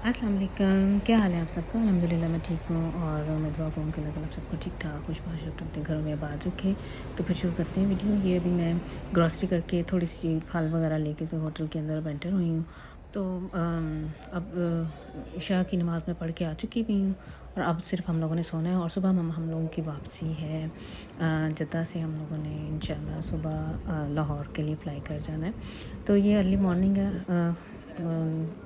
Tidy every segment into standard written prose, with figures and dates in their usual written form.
अस्सलाम वालेकुम, क्या हाल है आप सबका? अल्हम्दुलिल्लाह मैं ठीक हूँ और मैं दुआ करूँ कि अल्लाह ताला आप सबको ठीक-ठाक खुशबाश रखे, अपने घरों में आबाद रखे। तो फिर शुरू करते हैं वीडियो। ये अभी मैं ग्रॉसरी करके थोड़ी-सी फल वगैरह लेके तो होटल के अंदर अब एंटर हुई हूँ। तो अब इशा की नमाज़ मैं पढ़ के आ चुकी भी हूँ और अब सिर्फ़ हम लोगों ने सोना है और सुबह हम लोगों की वापसी है। जद्दा से हम लोगों ने इंशाल्लाह सुबह लाहौर के लिए फ़्लाई कर जाना है। तो ये अर्ली मॉर्निंग है।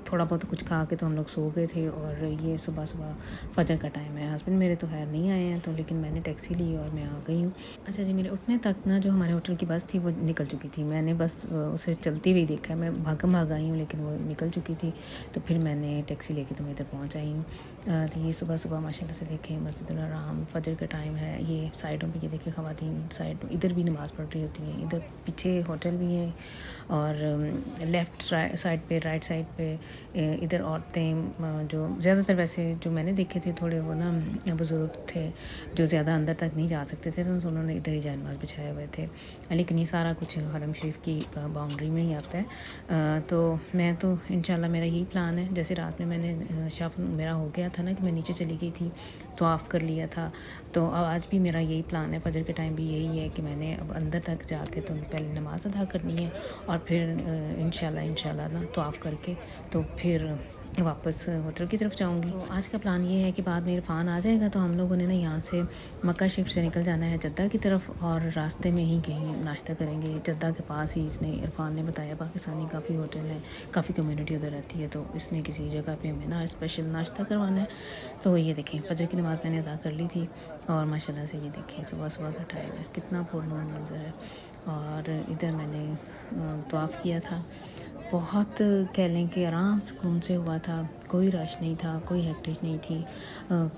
थोड़ा बहुत कुछ खा के तो हम लोग सो गए थे और ये सुबह-सुबह फ़जर का टाइम है। हस्बैंड मेरे तो ख़ैर नहीं आए हैं, तो लेकिन मैंने टैक्सी ली और मैं आ गई हूँ। अच्छा जी, मेरे उठने तक ना जो हमारे होटल की बस थी वो निकल चुकी थी। मैंने बस उसे चलती हुई देखा है, मैं भागम-भाग आई हूँ लेकिन वो निकल चुकी थी। तो फिर मैंने टैक्सी लेके तो मैं इधर पहुँच आई हूँ। तो ये सुबह-सुबह माशाल्लाह से देखें मस्जिदुल हराम फ़जर का टाइम है। ये साइडों पे ये देखिए ख़वातीन साइड इधर भी नमाज़ पढ़ रही होती हैं। इधर पीछे होटल भी है और लेफ़्ट साइड पे राइट साइड पे इधर औरतें जो ज़्यादातर वैसे जो मैंने देखे थे थोड़े वो ना बुज़ुर्ग थे जो ज़्यादा अंदर तक नहीं जा सकते थे, तो उन्होंने इधर ही जायनमाज़ बिछाए हुए थे। लेकिन ये सारा कुछ हरम शरीफ की बाउंड्री में ही आता है। तो मैं तो इंशाल्लाह मेरा यही प्लान है। जैसे रात में मैंने शफ़ मेरा हो गया था ना कि मैं नीचे चली गई थी, तवाफ़ कर लिया था। तो अब आज भी मेरा यही प्लान है, फ़जर के टाइम भी यही है कि मैंने अब अंदर तक जाके तो पहले नमाज़ अदा करनी है और फिर इंशाल्लाह ना तवाफ़ करके तो फिर वापस होटल की तरफ जाऊँगी। तो आज का प्लान ये है कि बाद में इरफ़ान आ जाएगा तो हम लोगों ने ना यहाँ से मक्का शिफ्ट से निकल जाना है जद्दा की तरफ और रास्ते में ही कहीं नाश्ता करेंगे। जद्दा के पास ही इसने इरफ़ान ने बताया पाकिस्तानी काफ़ी होटल हैं, काफ़ी कम्युनिटी उधर रहती है, तो इसने किसी जगह पे हमें ना स्पेशल नाश्ता करवाना है। तो ये देखें फ़जर की नमाज़ मैंने अदा कर ली थी और माशाल्लाह से ये देखें सुबह-सुबह का टाइम है, कितना पुरनूर मंज़र है। और इधर मैंने तवाफ़ किया था। बहुत कह लें कि आराम सुकून से हुआ था, कोई रश नहीं था, कोई हेक्टिक नहीं थी।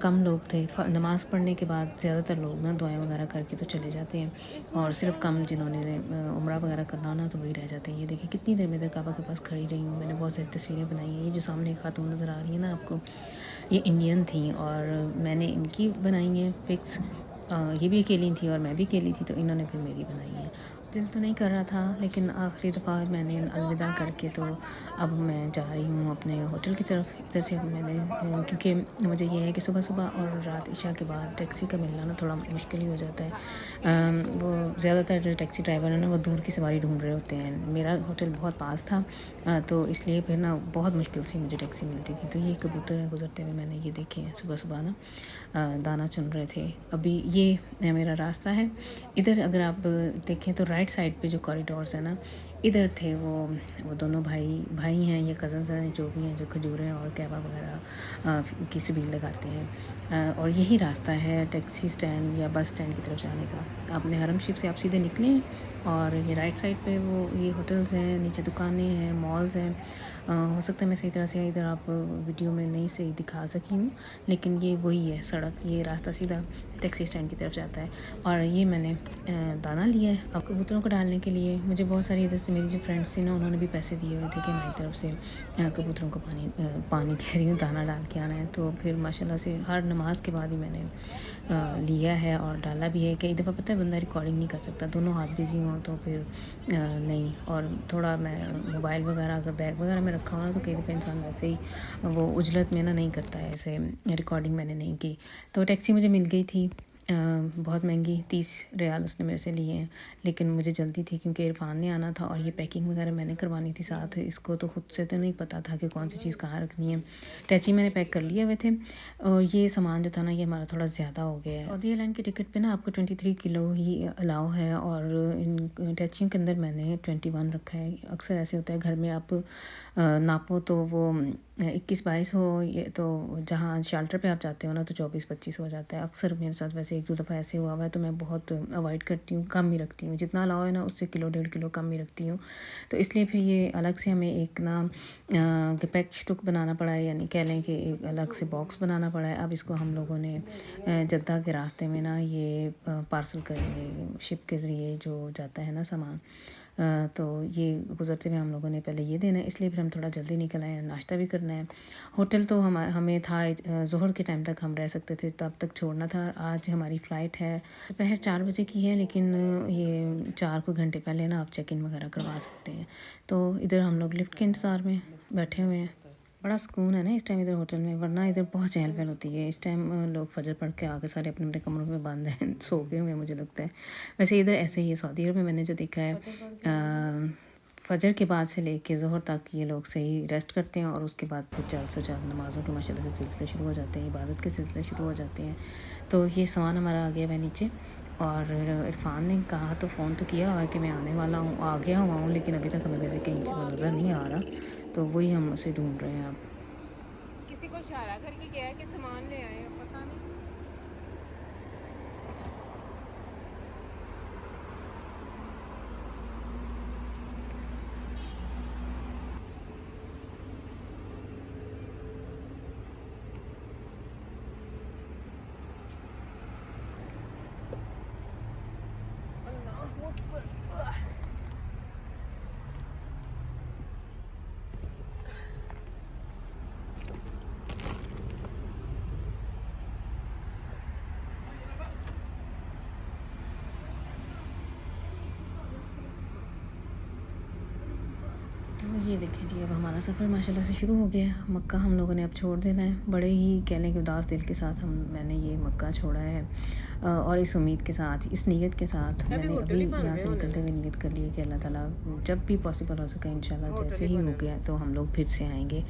कम लोग थे। नमाज़ पढ़ने के बाद ज़्यादातर लोग ना दुआएँ वगैरह करके तो चले जाते हैं और सिर्फ़ कम जिन्होंने उम्रा वगैरह करना हो ना तो वही रह जाते हैं। ये देखिए कितनी देर मैं इधर काबा के पास खड़ी रही हूँ। मैंने बहुत सारी तस्वीरें बनाई हैं। ये जो सामने एक खातून नज़र आ रही है ना आपको, ये इंडियन थी और मैंने इनकी बनाई हैं पिक्स। ये भी अकेली थी और मैं भी अकेली थी, तो इन्होंने फिर मेरी बनाई है। दिल तो नहीं कर रहा था लेकिन आखिरी दफ़ा मैंने अलविदा करके तो अब मैं जा रही हूँ अपने होटल की तरफ। इधर से अब मैंने क्योंकि मुझे ये है कि सुबह-सुबह और रात इशा के बाद टैक्सी का मिलना ना थोड़ा मुश्किल ही हो जाता है। वो ज़्यादातर जो टैक्सी ड्राइवर है ना वो दूर की सवारी ढूँढ रहे होते हैं। मेरा होटल बहुत पास था, तो इसलिए फिर ना बहुत मुश्किल से मुझे टैक्सी मिलती थी। तो ये कबूतर गुज़रते हुए मैंने ये देखे हैं सुबह-सुबह ना दाना चुन रहे थे। अभी ये मेरा रास्ता है। इधर अगर आप देखें तो राइट साइड पे जो कॉरिडोर्स हैं ना, इधर थे वो दोनों भाई भाई हैं या कज़न्स हैं जो भी हैं, जो खजूरें और कहवा वगैरह की सबील लगाते हैं। और यही रास्ता है टैक्सी स्टैंड या बस स्टैंड की तरफ जाने का। आपने हरम शेख से आप सीधे निकलें और ये राइट साइड पे वो ये होटल्स हैं, नीचे दुकानें हैं, मॉल्स हैं। हो सकता है मैं सही तरह से इधर आप वीडियो में नहीं सही दिखा सकी हूँ, लेकिन ये वही है सड़क, ये रास्ता सीधा टैक्सी स्टैंड की तरफ जाता है। और ये मैंने दाना लिया है अब कबूतरों को डालने के लिए। मुझे बहुत सारी इधर से मेरी जो फ्रेंड्स थी ना उन्होंने भी पैसे दिए हुए थे कि हमारी तरफ से कबूतरों को पानी कह रही हूँ दाना डाल के आना है। तो फिर माशाल्लाह से हर नमाज के बाद ही मैंने लिया है और डाला भी है। कई दफ़ा पता है बंदा रिकॉर्डिंग नहीं कर सकता, दोनों हाथ बिज़ी हों तो फिर नहीं। और थोड़ा मैं मोबाइल वगैरह अगर बैग वगैरह में रखा हो ना तो कई दफ़ा इंसान वैसे ही वो उजलत में ना नहीं करता है, ऐसे रिकॉर्डिंग मैंने नहीं की। तो टैक्सी मुझे मिल गई थी बहुत महंगी, 30 रियाल उसने मेरे से लिए हैं। लेकिन मुझे जल्दी थी क्योंकि इरफ़ान ने आना था और ये पैकिंग वगैरह मैंने करवानी थी साथ। इसको तो खुद से तो नहीं पता था कि कौन सी चीज़ कहाँ रखनी है। टैची मैंने पैक कर लिए हुए थे और ये सामान जो था ना ये हमारा थोड़ा ज़्यादा हो गया है। सऊदी एयरलाइन की टिकट पे ना आपको 23 किलो ही अलाउ है और इन टैचियों के अंदर मैंने 21 रखा है। अक्सर ऐसे होता है घर में आप नापो तो वो 21-22 हो, ये तो जहाँ शेल्टर पे आप जाते हो ना तो 24-25 हो जाता है। अक्सर मेरे साथ वैसे 1-2 दफ़ा ऐसे हुआ है, तो मैं बहुत अवॉइड करती हूँ, कम ही रखती हूँ। जितना अलाउ है ना उससे किलो 1.5 किलो कम ही रखती हूँ। तो इसलिए फिर ये अलग से हमें एक ना पैक बनाना पड़ा है, यानी कह लें कि एक अलग से बॉक्स बनाना पड़ा है। अब इसको हम लोगों ने जद्दा के रास्ते में ना ये पार्सल करेंगे शिप के ज़रिए जो जाता है ना सामान। तो ये गुज़रते हुए हम लोगों ने पहले ये देना है, इसलिए फिर हम थोड़ा जल्दी निकल आए हैं, नाश्ता भी करना है। होटल तो हमें था ज़ोहर के टाइम तक हम रह सकते थे, तब तक छोड़ना था। आज हमारी फ़्लाइट है दोपहर 4 बजे की है, लेकिन ये 4 कुछ घंटे पहले ना आप चेक इन वगैरह करवा सकते हैं। तो इधर हम लोग लिफ्ट के इंतज़ार में बैठे हुए हैं। बड़ा सुकून है ना इस टाइम इधर होटल में, वरना इधर बहुत चहल पहल होती है इस टाइम। लोग फजर पढ़ के आके सारे अपने अपने कमरों में बंद हैं सो गए हुए हैं मुझे लगता है। वैसे इधर ऐसे ही है, सऊदी अरब में मैंने जो देखा है फजर के बाद से लेके ज़ोहर तक ये लोग सही रेस्ट करते हैं और उसके बाद फिर जल्द से जल्द नमाज़ों के माशाल्लाह से सिलसिले शुरू हो जाते हैं, इबादत के सिलसिले शुरू हो जाते हैं। तो ये सामान हमारा आ गया है नीचे, और इरफान ने कहा तो फ़ोन तो किया हुआ है कि मैं आने वाला हूँ, आ गया हुआ हूँ, लेकिन अभी तक हमें वैसे कहीं से वो नज़र नहीं आ रहा, तो वही हम उसे ढूंढ रहे हैं अब। किसी को इशारा करके गया है कि सामान ले आए, पता नहीं। अल्लाह अकबर। तो ये देखें जी, अब हमारा सफ़र माशाल्लाह से शुरू हो गया है। मक्का हम लोगों ने अब छोड़ देना है, बड़े ही कह लें कि उदास दिल के साथ मैंने ये मक्का छोड़ा है। और इस उम्मीद के साथ, इस नीयत के साथ अभी मैंने होटल अभी ही बन यहाँ रहे से होने निकलते हैं, हुए नीयत कर ली है कि अल्लाह ताला जब भी पॉसिबल हो सके इंशाल्लाह, होटल जैसे ही ही हो बने गया तो हम लोग फिर से आएंगे।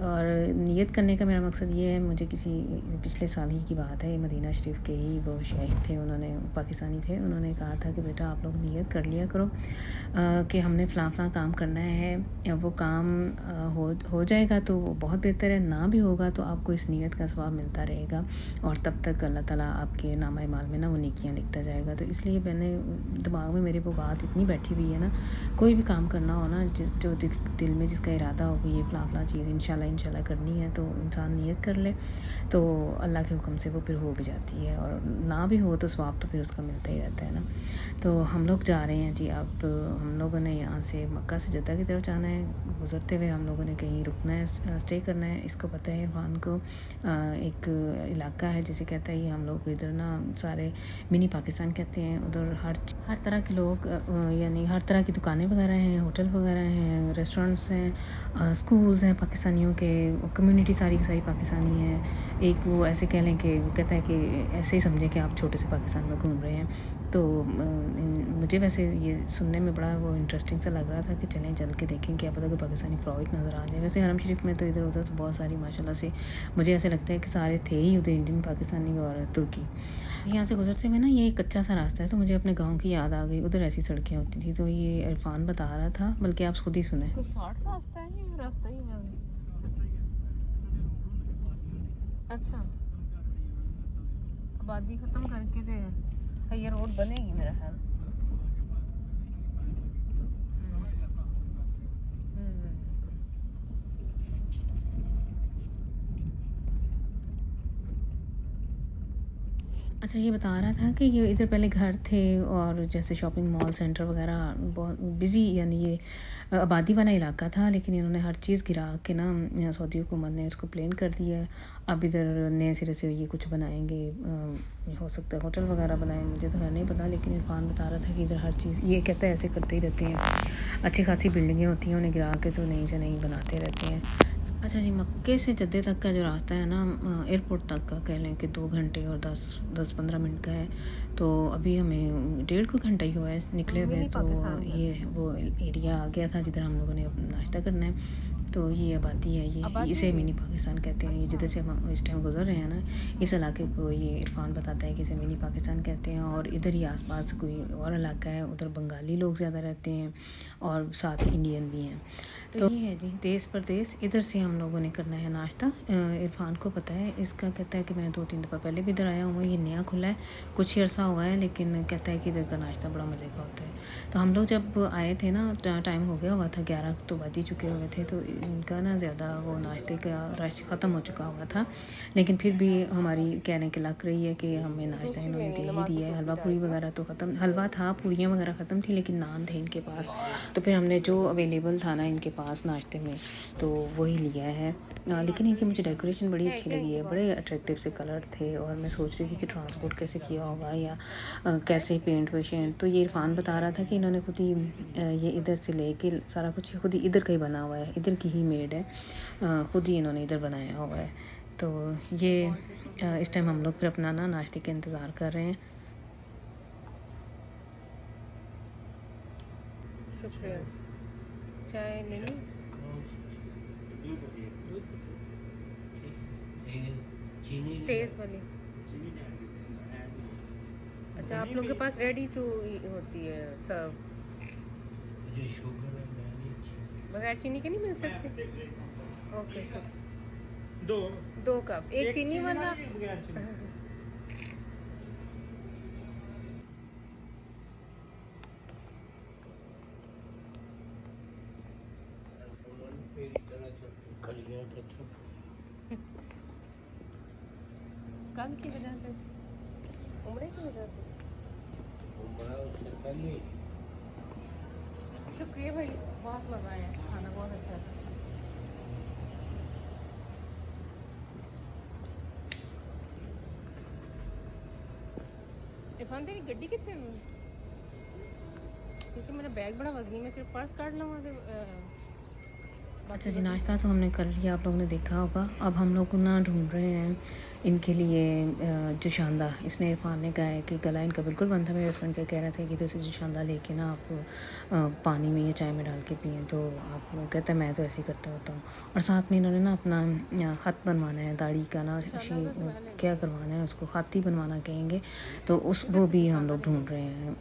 और नियत करने का मेरा मकसद ये है, मुझे किसी पिछले साल ही की बात है, मदीना शरीफ के ही वो शेख थे, उन्होंने पाकिस्तानी थे, उन्होंने कहा था कि बेटा आप लोग नियत कर लिया करो कि हमने फ़लाँ फ़लाँ काम करना है, वो काम हो जाएगा तो वो बहुत बेहतर है, ना भी होगा तो आपको इस नीयत का सवाब मिलता रहेगा, और तब तक अल्लाह ताला आपके नामा माल में ना वो नेकियां लिखता जाएगा। तो इसलिए मैंने दिमाग में मेरे वो बात इतनी बैठी हुई है ना, कोई भी काम करना हो ना, जो दिल में जिसका इरादा हो कि ये फ़लाँ फ़लाँ चीज़ इंशाल्लाह करनी है, तो इंसान नियत कर ले, तो अल्लाह के हुक्म से वो फिर हो भी जाती है, और ना भी हो तो सवाब तो फिर उसका मिलता ही रहता है ना। तो हम लोग जा रहे हैं जी, अब हम लोगों ने यहाँ से मक्का से जद्दा की तरफ जाना है। गुज़रते हुए हम लोगों ने कहीं रुकना है, स्टे करना है। इसको पता है इरफान को, एक इलाका है जिसे कहता है, ये हम लोग इधर ना सारे मिनी पाकिस्तान कहते हैं, उधर हर तरह के लोग, यानी हर तरह की दुकानें वगैरह हैं, होटल वगैरह हैं, रेस्टोरेंट्स हैं, स्कूल्स हैं पाकिस्तानियों के, कम्युनिटी सारी की सारी पाकिस्तानी है। एक वो ऐसे कह लें कि वो कहता है कि ऐसे ही समझें कि आप छोटे से पाकिस्तान में घूम रहे हैं। तो मुझे वैसे ये सुनने में बड़ा वो इंटरेस्टिंग सा लग रहा था कि चलें चल के देखें, क्या पता कि पाकिस्तानी फ़्लॉइट नज़र आ जाए। वैसे हरम शरीफ में तो इधर उधर तो बहुत सारी माशाल्लाह से, मुझे ऐसे लगता है कि सारे थे ही उधर, इंडियन, पाकिस्तानी और तुर्की। यहाँ से गुजरते हुए ना ये एक कच्चा सा रास्ता है, तो मुझे अपने गाँव की याद आ गई, उधर ऐसी सड़कें होती थी। तो ये इरफान बता रहा था, बल्कि आप खुद ही सुने। कोई शॉर्ट रास्ता है या रास्ता ही है? अच्छा, आबादी खत्म करके दे ये रोड बनेगी मेरा ख्याल। अच्छा, ये बता रहा था कि ये इधर पहले घर थे, और जैसे शॉपिंग मॉल सेंटर वगैरह बहुत बिज़ी, यानी ये आबादी वाला इलाका था, लेकिन इन्होंने हर चीज़ गिरा के ना, सऊदी हुकूमत ने उसको प्लेन कर दिया है। अब इधर नए सिरे से ये कुछ बनाएंगे, हो सकता है होटल वगैरह बनाएं, मुझे तो है नहीं पता, लेकिन इरफान बता रहा था कि इधर हर चीज़, ये कहता है ऐसे करते ही रहते हैं, अच्छी खासी बिल्डिंगें होती हैं, उन्हें गिरा के तो नई से नई बनाते रहते हैं। अच्छा जी, मक्के से जद्दे तक का जो रास्ता है ना, एयरपोर्ट तक का कह लें कि 2 घंटे और 10-15 मिनट का है। तो अभी हमें 1.5 घंटा ही हुआ है निकले हुए, मिनी तो पाकिस्तान ये वो एरिया आ गया था जिधर हम लोगों ने अब नाश्ता करना है। तो ये आबादी है, ये आबादी इसे है। मिनी पाकिस्तान कहते हैं। ये जिधर से हम इस टाइम गुजर रहे हैं ना, इस इलाके को ये इरफान बताता है कि इसे मिनी पाकिस्तान कहते हैं। और इधर ही आसपास कोई और इलाका है, उधर बंगाली लोग ज़्यादा रहते हैं, और साथ ही इंडियन भी हैं। तो ये है जी, देश परदेश, इधर से हम लोगों ने करना है नाश्ता। इरफान को पता है इसका, कहता है कि मैं 2-3 दफ़ा पहले भी इधर आया हूँ, ये नया खुला है, कुछ ही अर्सा हुआ है, लेकिन कहता है कि इधर का नाश्ता बड़ा मज़े का होता है। तो हम लोग जब आए थे ना, टाइम हो गया हुआ था, 11 तो बज ही चुके हुए थे, तो इनका ना ज़्यादा वो नाश्ते का रश ख़त्म हो चुका हुआ था, लेकिन फिर भी हमारी कहने के लग रही है कि हमें नाश्ता दूसरी इन्होंने लेनी, दे ही नमाज से दिया है। टोपी हलवा पूरी डाल कर। वगैरह तो ख़त्म, हलवा था, पूड़ियाँ वगैरह ख़त्म थी, लेकिन नान थे इनके पास। तो फिर हमने जो अवेलेबल था ना इनके पास नाश्ते में, तो वही लिया है। लेकिन इनकी मुझे डेकोरेशन बड़ी अच्छी क्या लगी इनके है, पास? बड़े अट्रैक्टिव से कलर थे, और मैं सोच रही थी कि ट्रांसपोर्ट कैसे किया होगा, या कैसे पेंट वेशेंट। तो ये इरफान बता रहा था कि इन्होंने खुद ही ये इधर से लेके सारा कुछ खुद ही इधर का ही बना हुआ है, इधर की की ही मेड है, ख़ुद ही इन्होंने इधर बनाया हुआ है। तो ये इस टाइम हम लोग फिर अपना ना नाश्ते के इंतज़ार कर रहे हैं। शुक्रिया। चाय नहीं? तेज़ वाली। अच्छा, आप लोग के पास रेडी टू होती है सर्व, बगैर चीनी के नहीं मिल सकती? ओके, दो 2 कप, एक चीनी वाला। कल की वजह से, उम्रे की वजह से। शुक्रिया भाई, बहुत मज़ा आया, खाना बहुत अच्छा था। इरफान तेरी गड्डी कितने में? क्योंकि मेरा बैग बड़ा वजनी, मैं सिर्फ पर्स काट लूँ वहाँ से। अच्छा जी, नाश्ता तो हमने कर लिया, आप लोगों ने देखा होगा। अब हम लोग ना ढूंढ रहे हैं इनके लिए जोशांदा। इसने इरफान ने कहा है कि गला इनका बिल्कुल बंद था। मेरे हस्बैंड क्या कह रहे थे कि तो इसे जोशांदा लेके ना आप पानी में या चाय में डाल के पिएँ, तो आप कहते हैं मैं तो ऐसे ही करता होता हूँ। और साथ में इन्होंने ना अपना ख़त बनवाना है, दाढ़ी का ना क्या करवाना है, उसको ख़त ही बनवाना कहेंगे। तो उस वो भी हम लोग ढूंढ रहे हैं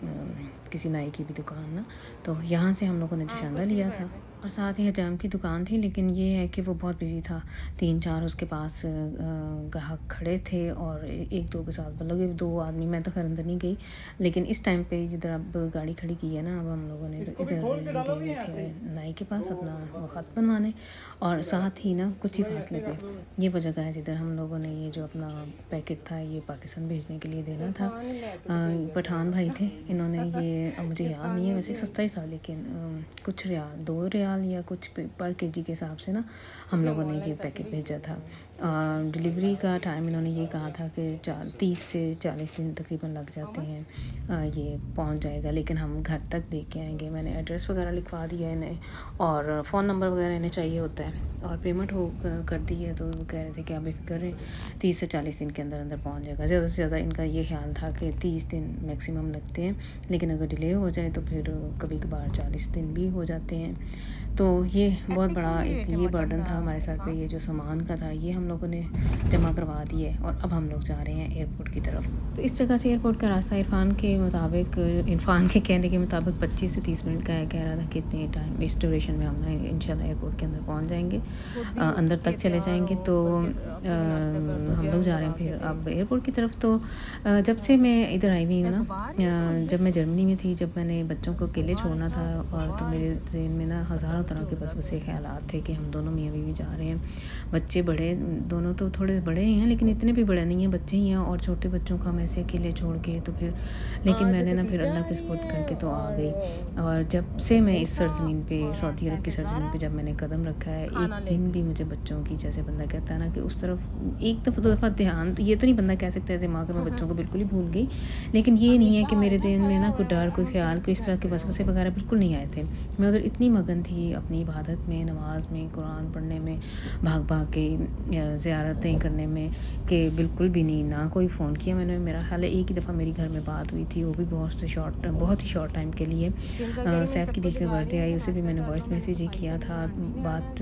किसी नाई की भी दुकान ना। तो यहाँ से हम लोगों ने जोशांदा लिया था और साथ ही हजाम की दुकान थी, लेकिन ये है कि वो बहुत बिजी था। 3-4 उसके पास ग्राहक खड़े थे और 1-2 के साथ लगे 2 आदमी। मैं तो खैर अंदर नहीं गई, लेकिन इस टाइम पे जिधर अब गाड़ी खड़ी की है ना, अब हम लोगों ने तो इधर गए थे नाई के पास अपना वो ख़त बनवाने। और साथ ही ना कुछ ही फासले पे ये वो जगह है जिधर हम लोगों ने ये जो अपना पैकेट था ये पाकिस्तान भेजने के लिए देना था। पठान भाई थे, इन्होंने ये मुझे याद नहीं है, वैसे सस्ता ही था, लेकिन कुछ रियाल 2 रियाल या कुछ पर केजी के हिसाब से ना हम लोगों ने ये पैकेट भेजा था। डिलीवरी का टाइम इन्होंने ये कहा था कि 30 से 40 दिन तकरीबन लग जाते हैं, ये पहुंच जाएगा, लेकिन हम घर तक दे के आएंगे। मैंने एड्रेस वगैरह लिखवा दिया है इन्हें और फ़ोन नंबर वगैरह इन्हें चाहिए होता है और पेमेंट कर दी है। तो वो कह रहे थे कि आप बेफिक्र रहें, 30 से 40 दिन के अंदर अंदर पहुँच जाएगा। ज़्यादा से ज़्यादा इनका ये ख्याल था कि 30 दिन मैक्सिमम लगते हैं, लेकिन अगर डिले हो जाए तो फिर कभी कभार 40 दिन भी हो जाते हैं। तो ये बहुत बड़ा एक ये बर्डन था हमारे सर पे, ये जो सामान का था ये हम लोगों ने जमा करवा दिए और अब हम लोग जा रहे हैं एयरपोर्ट की तरफ। तो इस जगह से एयरपोर्ट का रास्ता इरफान के कहने के मुताबिक 25 से 30 मिनट का है। कह रहा था कि इतने टाइम इस ड्यूरेशन में हम इंशाल्लाह एयरपोर्ट के अंदर पहुंच जाएंगे, अंदर तक चले जाएंगे। तो हम लोग जा रहे हैं फिर अब एयरपोर्ट की तरफ। तो जब से मैं इधर आई हुई हूँ ना, जब मैं जर्मनी में थी, जब मैंने बच्चों को अकेले छोड़ना था, और तो मेरे जहन में ना हज़ारों तरह के बस ख्यालात थे कि हम दोनों मियाँ बीवी जा रहे हैं। बच्चे बड़े, दोनों तो थोड़े बड़े ही हैं, लेकिन इतने भी बड़े नहीं हैं, बच्चे ही हैं, और छोटे बच्चों को हम ऐसे अकेले छोड़ के तो फिर, लेकिन मैंने ना फिर अल्लाह के सपोर्ट करके तो आ गई। और जब से मैं इस सरज़मीन पे, सऊदी अरब की सरज़मीन पे जब मैंने कदम रखा है, एक दिन भी मुझे बच्चों की, जैसे बंदा कहता है ना कि उस तरफ एक दफ़ा 2 दफ़ा ध्यान, तो ये तो नहीं बंदा कह सकता है दिमाग में बच्चों को बिल्कुल ही भूल गई, लेकिन ये नहीं है कि मेरे दिल में ना कोई डर, कोई ख्याल, कोई इस तरह के वसवसे वगैरह बिल्कुल नहीं आए थे। मैं उधर इतनी मगन थी अपनी इबादत में, नमाज में, कुरान पढ़ने में, भाग भाग के ज़ियारतें करने में, कि बिल्कुल भी नहीं, ना कोई फ़ोन किया मैंने। मेरा ख्याल है एक ही दफ़ा मेरी घर में बात हुई थी, वो भी बहुत ही शॉर्ट टाइम के लिए। सैफ के बीच में बर्थडे आई, उसे भी मैंने वॉइस मैसेज ही किया था, बात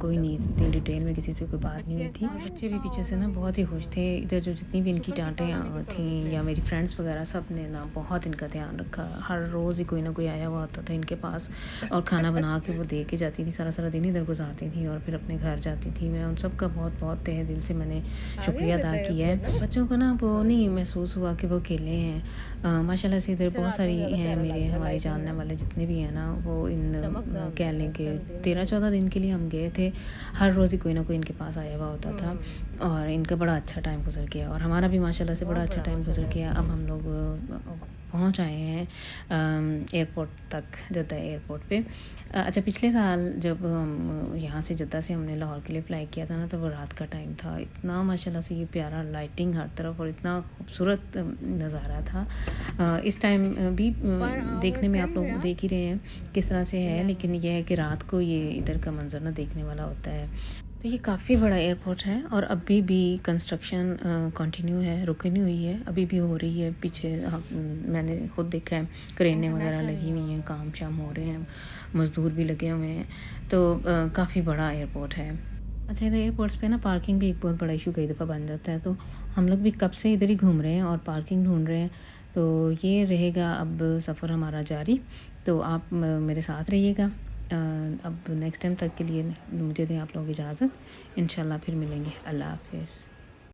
कोई नहीं, इतनी डिटेल में किसी से कोई बात नहीं हुई थी। बच्चे भी पीछे से ना बहुत ही खुश थे। इधर जो जितनी भी इनकी डांटें थी या मेरी फ्रेंड्स वगैरह, सब ने ना बहुत इनका ध्यान रखा। हर रोज़ ही कोई ना कोई आया हुआ होता था इनके पास और खाना बना के वो दे के जाती थी, सारा दिन इधर गुजारती थी और फिर अपने घर जाती थी। मैं उन सब का बहुत बहुत तहे दिल से मैंने शुक्रिया अदा किया है। बच्चों को ना वो नहीं महसूस हुआ कि वो अकेले हैं। माशाल्लाह से इधर बहुत सारी हैं मेरे, हमारे जानने वाले जितने भी हैं ना, वो इन कह लें कि 13-14 दिन के लिए हम गए थे। हर रोज़ ही कोई ना कोई इनके पास आया हुआ होता था और इनका बड़ा अच्छा टाइम गुजर गया और हमारा भी माशाल्लाह से बड़ा अच्छा टाइम गुजर गया। अब हम लोग पहुंच आए हैं एयरपोर्ट तक, जद्दा एयरपोर्ट पे। अच्छा, पिछले साल जब हम यहाँ से जद्दा से हमने लाहौर के लिए फ़्लाई किया था ना, तो वो रात का टाइम था। इतना माशाल्लाह से ये प्यारा लाइटिंग हर तरफ और इतना खूबसूरत नज़ारा था। इस टाइम भी देखने में आप लोग देख ही रहे हैं किस तरह से है, लेकिन यह है कि रात को ये इधर का मंज़र ना देखने वाला होता है। तो ये काफ़ी बड़ा एयरपोर्ट है और अभी भी कंस्ट्रक्शन कंटिन्यू है, रुकी नहीं हुई है, अभी भी हो रही है। पीछे मैंने खुद देखा है, क्रेनें वगैरह लगी हुई हैं, काम शाम हो रहे हैं, मज़दूर भी लगे हुए हैं। तो काफ़ी बड़ा एयरपोर्ट है। अच्छा, इधर एयरपोर्ट्स पे ना पार्किंग भी एक बहुत बड़ा इशू कई दफ़ा बन जाता है, तो हम लोग भी कब से इधर ही घूम रहे हैं और पार्किंग ढूंढ रहे हैं। तो ये रहेगा अब सफ़र हमारा जारी, तो आप मेरे साथ रहिएगा। अब नेक्स्ट टाइम तक के लिए मुझे दें आप लोग इजाज़त। इंशाल्लाह फिर मिलेंगे। अल्लाह हाफ़िज़।